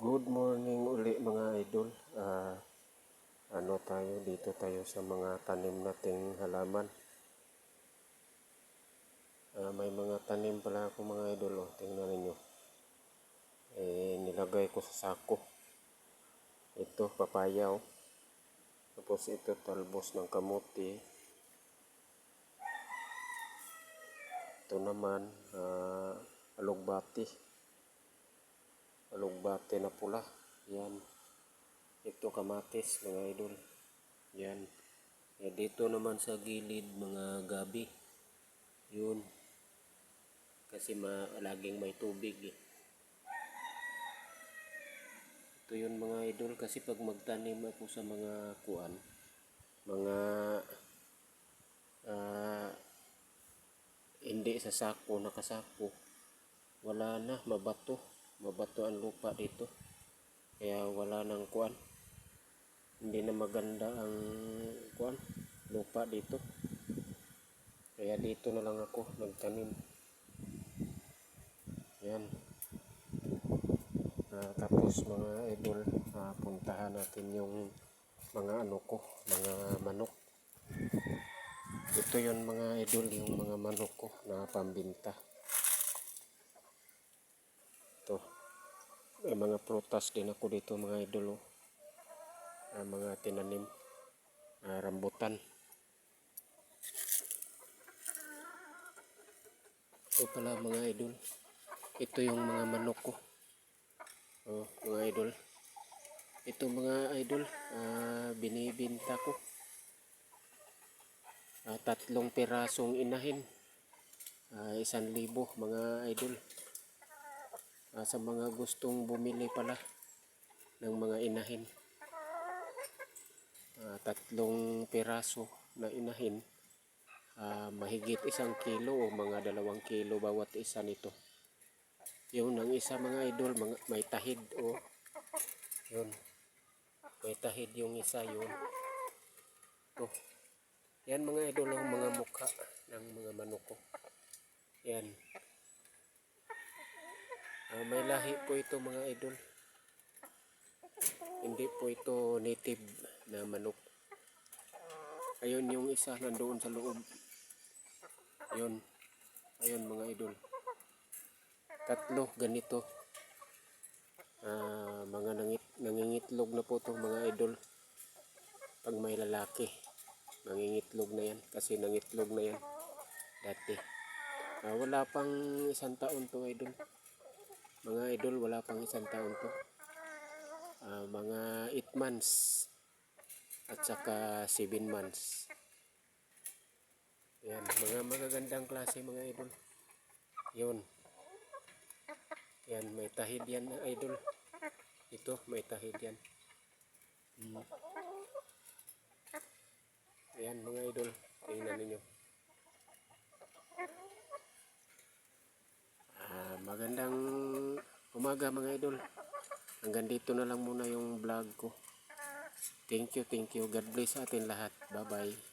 Good morning uli mga idol. Dito tayo sa mga tanim nating halaman. May mga tanim pala ako mga idol. Tingnan ninyo. Nilagay ko sa sako. Ito papaya. Tapos ito talbos ng kamuti. Ito naman alugbati. Alugbati na pula. Yan. Ito kamatis mga idol. Yan. Dito naman sa gilid mga gabi. Yun. Kasi laging may tubig Ito yun mga idol. Kasi pag magtanim ako sa mga kuan, mga hindi sa sako, nakasako, wala na, mabato ang lupa dito. Kaya wala nang kuan. Hindi na maganda ang kuan lupa dito. Kaya dito na lang ako nagtanim. Yan. Tapos mga idol, puntahan natin yung mga mga manok. Ito yun mga idol, yung mga manok ko na pambinta. Ito. May mga prutas din ako dito mga idol. Mga tinanim. Rambutan. Ito pala mga idol. Ito yung mga manok ko. Mga idol. Ito mga idol, binibinta ko. 3 pirasong inahin. 1,000 mga idol. Sa mga gustong bumili pala ng mga inahin. 3 piraso na inahin. Mahigit 1 kilo o mga 2 kilo bawat isa nito. Yun ang isa mga idol, may tahid yun. May tahid yung isa yun. Yan mga idol ang mga mukha ng mga manok ko. Yan. May lahi po ito mga idol. Hindi po ito native na manok. Ayun yung isa nandoon sa loob. Ayun. Ayun mga idol. 3 ganito. Mga nangingitlog na po itong mga idol. Pag may lalaki, nangingitlog na yan. Kasi nangitlog na yan dati. Wala pang 1 taon to idol. Mga idol, wala pang 1 taon to. Mga 8 months at saka 7 months. Yan, mga magagandang klase mga idol. Yun. Yan, may tahid yan idol. Ito, may tahid yan. Ayan mga idol, tingnan ninyo. Magandang umaga mga idol. Hanggang dito na lang muna yung vlog ko. Thank you. God bless sa atin lahat. Bye bye.